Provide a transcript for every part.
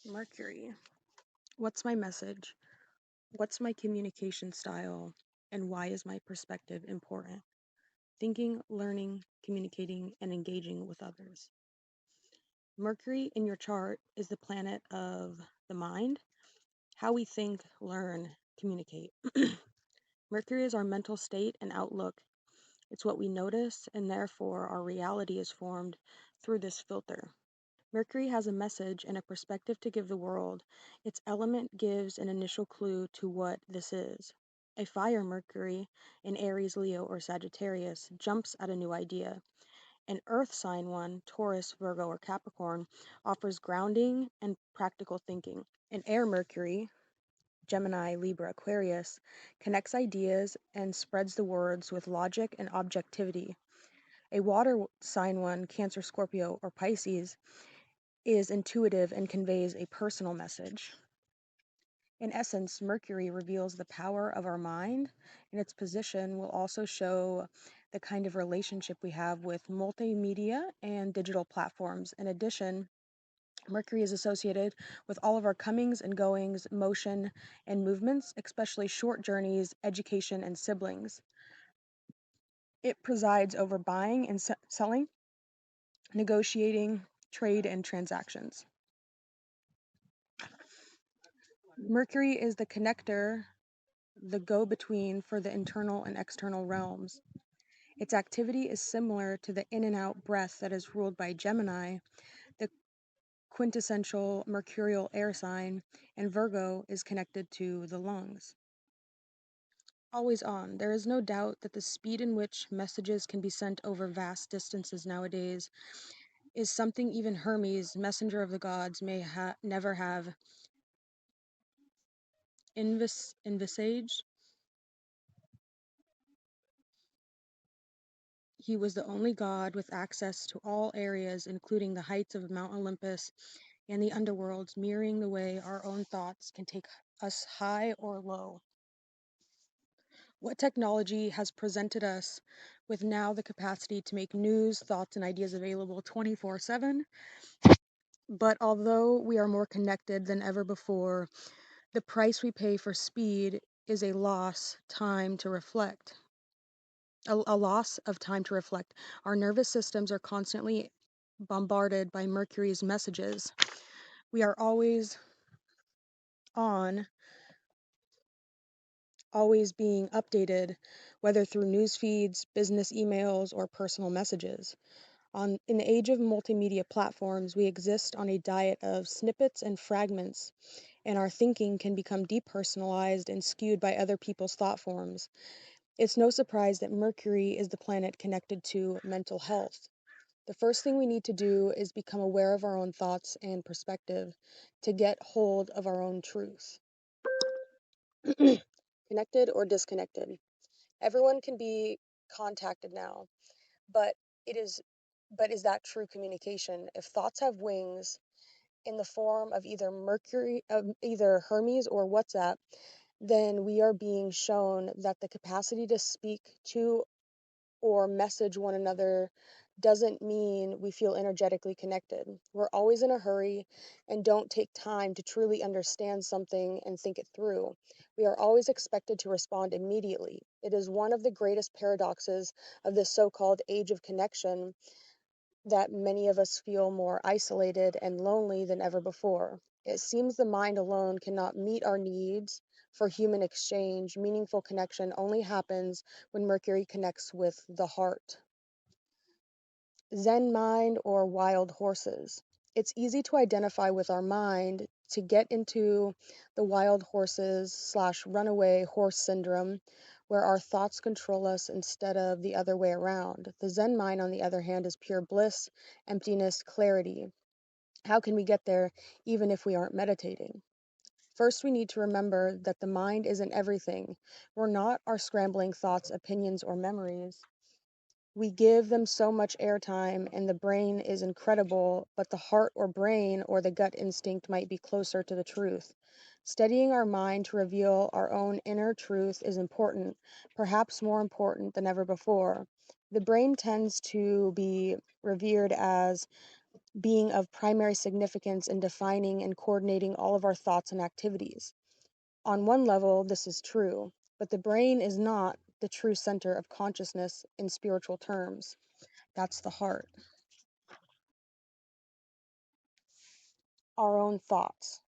Mercury. What's my message? What's my communication style? And why is my perspective important? Thinking, learning, communicating, and engaging with others. Mercury in your chart is the planet of the mind, how we think, learn, communicate. Mercury is our mental state and outlook. It's what we notice, and therefore our reality is formed through this filter. Mercury has a message and a perspective to give the world. Its element gives an initial clue to what this is. A fire Mercury in Aries, Leo, or Sagittarius jumps at a new idea. An earth sign one, Taurus, Virgo, or Capricorn, offers grounding and practical thinking. An air Mercury, Gemini, Libra, Aquarius, connects ideas and spreads the words with logic and objectivity. A water sign one, Cancer, Scorpio, or Pisces, is intuitive and conveys a personal message. In essence, Mercury reveals the power of our mind, and its position will also show the kind of relationship we have with multimedia and digital platforms. In addition, Mercury is associated with all of our comings and goings, motion and movements, especially short journeys, education, and siblings. It presides over buying and selling, negotiating, trade, and transactions. Mercury is the connector, the go-between for the internal and external realms. Its activity is similar to the in and out breath that is ruled by Gemini, the quintessential mercurial air sign, and Virgo is connected to the lungs. Always on. There is no doubt that the speed in which messages can be sent over vast distances nowadays is something even Hermes, messenger of the gods, may never have envisaged. He was the only god with access to all areas, including the heights of Mount Olympus and the underworlds, mirroring the way our own thoughts can take us high or low. What technology has presented us with now the capacity to make news, thoughts, and ideas available 24/7? But although we are more connected than ever before, the price we pay for speed is a loss time to reflect. A loss of time to reflect. Our nervous systems are constantly bombarded by Mercury's messages. We are always on, always being updated, whether through news feeds, business emails, or personal messages. In the age of multimedia platforms, we exist on a diet of snippets and fragments, and our thinking can become depersonalized and skewed by other people's thought forms. It's no surprise that Mercury is the planet connected to mental health. The first thing we need to do is become aware of our own thoughts and perspective to get hold of our own truth. Connected or disconnected. Everyone can be contacted now, but it is but is that true communication? If thoughts have wings in the form of either Hermes or WhatsApp, then we are being shown that the capacity to speak to or message one another doesn't mean we feel energetically connected. We're always in a hurry and don't take time to truly understand something and think it through. We are always expected to respond immediately. It is one of the greatest paradoxes of this so-called age of connection that many of us feel more isolated and lonely than ever before. It seems the mind alone cannot meet our needs for human exchange. Meaningful connection only happens when Mercury connects with the heart. Zen mind or wild horses. It's easy to identify with our mind to get into the wild horses/runaway horse syndrome, where our thoughts control us instead of the other way around. The Zen mind, on the other hand, is pure bliss, emptiness, clarity. How can we get there even if we aren't meditating? First, we need to remember that the mind isn't everything. We're not our scrambling thoughts, opinions, or memories. We give them so much airtime, and the brain is incredible, but the heart or brain or the gut instinct might be closer to the truth. Studying our mind to reveal our own inner truth is important, perhaps more important than ever before. The brain tends to be revered as being of primary significance in defining and coordinating all of our thoughts and activities. On one level, this is true, but the brain is not the true center of consciousness in spiritual terms. That's the heart. Our own thoughts.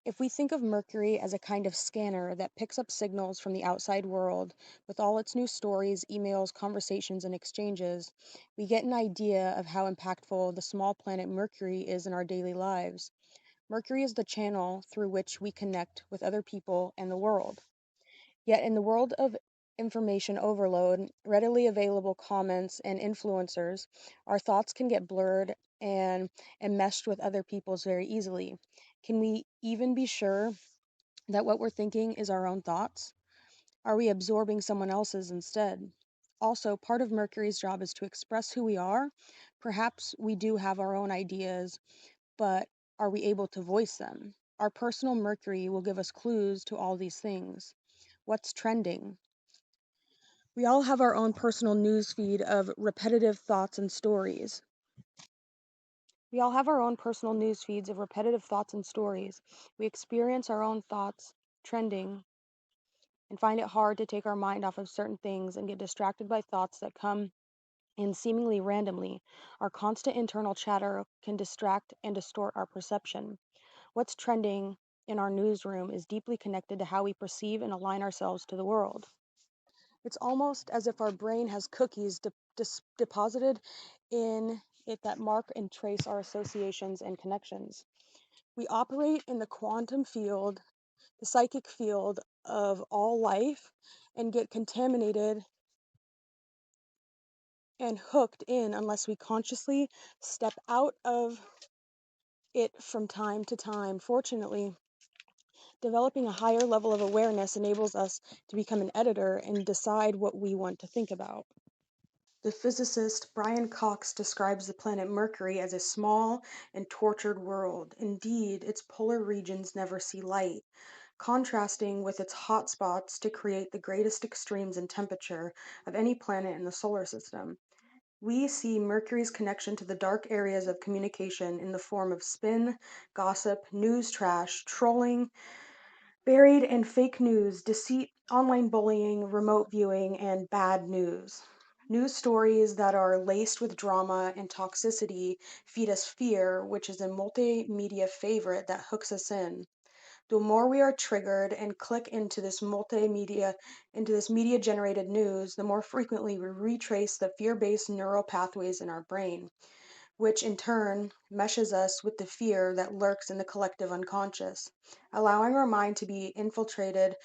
If we think of Mercury as a kind of scanner that picks up signals from the outside world, with all its new stories, emails, conversations, and exchanges, we get an idea of how impactful the small planet Mercury is in our daily lives. Mercury is the channel through which we connect with other people and the world. Yet, in the world of information overload, readily available comments, and influencers, our thoughts can get blurred and enmeshed with other people's very easily. Can we even be sure that what we're thinking is our own thoughts? Are we absorbing someone else's instead? Also, part of Mercury's job is to express who we are. Perhaps we do have our own ideas, but are we able to voice them? Our personal Mercury will give us clues to all these things. What's trending? We all have our own personal news feed of repetitive thoughts and stories. We all have our own personal news feeds of repetitive thoughts and stories. We experience our own thoughts trending and find it hard to take our mind off of certain things and get distracted by thoughts that come in seemingly randomly. Our constant internal chatter can distract and distort our perception. What's trending in our newsroom is deeply connected to how we perceive and align ourselves to the world. It's almost as if our brain has cookies deposited in it that mark and trace our associations and connections. We operate in the quantum field, the psychic field of all life, and get contaminated and hooked in unless we consciously step out of it from time to time. Fortunately, developing a higher level of awareness enables us to become an editor and decide what we want to think about. The physicist Brian Cox describes the planet Mercury as a small and tortured world. Indeed, its polar regions never see light, contrasting with its hot spots to create the greatest extremes in temperature of any planet in the solar system. We see Mercury's connection to the dark areas of communication in the form of spin, gossip, news trash, trolling, buried in fake news, deceit, online bullying, remote viewing, and bad news. News stories that are laced with drama and toxicity feed us fear, which is a multimedia favorite that hooks us in. The more we are triggered and click into this media generated news, the more frequently we retrace the fear based neural pathways in our brain, which in turn meshes us with the fear that lurks in the collective unconscious. Allowing our mind to be infiltrated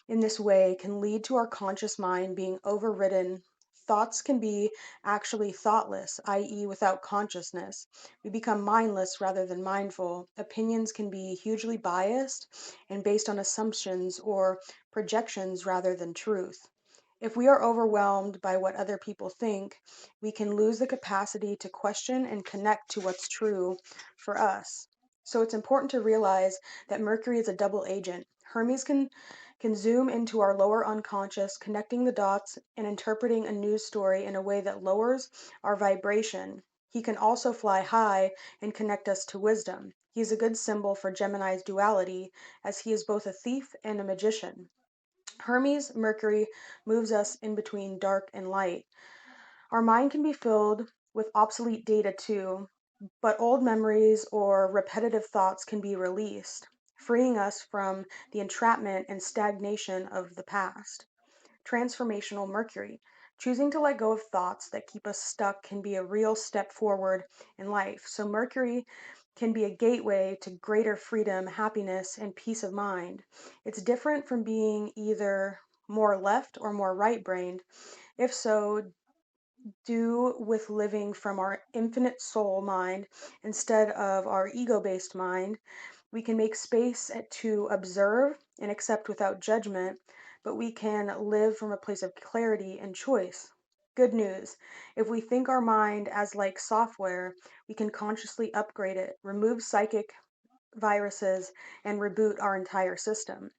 in this way can lead to our conscious mind being overridden. Thoughts can be actually thoughtless, i.e., without consciousness. We become mindless rather than mindful. Opinions can be hugely biased and based on assumptions or projections rather than truth. If we are overwhelmed by what other people think, we can lose the capacity to question and connect to what's true for us. So it's important to realize that Mercury is a double agent. Hermes can zoom into our lower unconscious, connecting the dots and interpreting a news story in a way that lowers our vibration. He can also fly high and connect us to wisdom. He is a good symbol for Gemini's duality, as he is both a thief and a magician. Hermes, Mercury, moves us in between dark and light. Our mind can be filled with obsolete data too, but old memories or repetitive thoughts can be released, freeing us from the entrapment and stagnation of the past. Transformational Mercury. Choosing to let go of thoughts that keep us stuck can be a real step forward in life. So, Mercury can be a gateway to greater freedom, happiness, and peace of mind. It's different from being either more left or more right brained. If so, do with living from our infinite soul mind instead of our ego based mind. We can make space to observe and accept without judgment, but we can live from a place of clarity and choice. Good news. If we think our mind as like software, we can consciously upgrade it, remove psychic viruses, and reboot our entire system.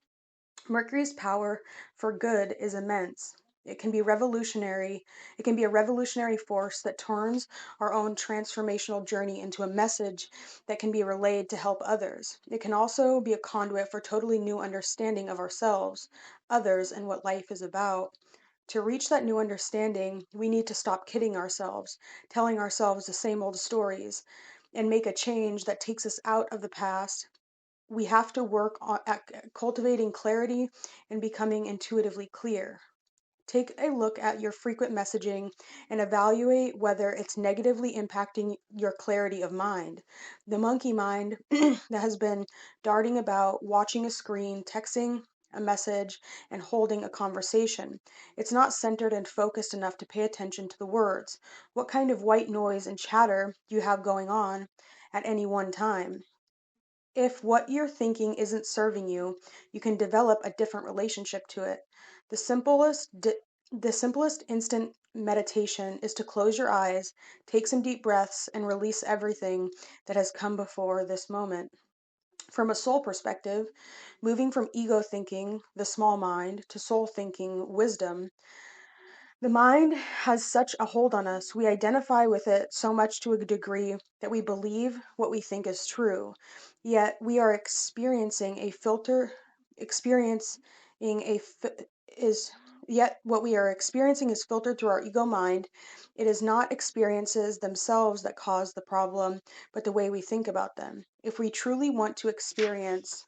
Mercury's power for good is immense. It can be revolutionary. It can be a revolutionary force that turns our own transformational journey into a message that can be relayed to help others. It can also be a conduit for totally new understanding of ourselves, others, and what life is about. To reach that new understanding, we need to stop kidding ourselves, telling ourselves the same old stories, and make a change that takes us out of the past. We have to work at cultivating clarity and becoming intuitively clear. Take a look at your frequent messaging and evaluate whether it's negatively impacting your clarity of mind. The monkey mind that has been darting about, watching a screen, texting a message, and holding a conversation. It's not centered and focused enough to pay attention to the words. What kind of white noise and chatter do you have going on at any one time? If what you're thinking isn't serving you, you can develop a different relationship to it. The simplest the simplest instant meditation is to close your eyes, take some deep breaths and release everything that has come before this moment. From a soul perspective, moving from ego thinking, the small mind, to soul thinking, wisdom, the mind has such a hold on us. We identify with it so much to a degree that we believe what we think is true. Yet we are experiencing a fi- is yet what we are experiencing is filtered through our ego mind. It is not experiences themselves that cause the problem, but the way we think about them. If we truly want to experience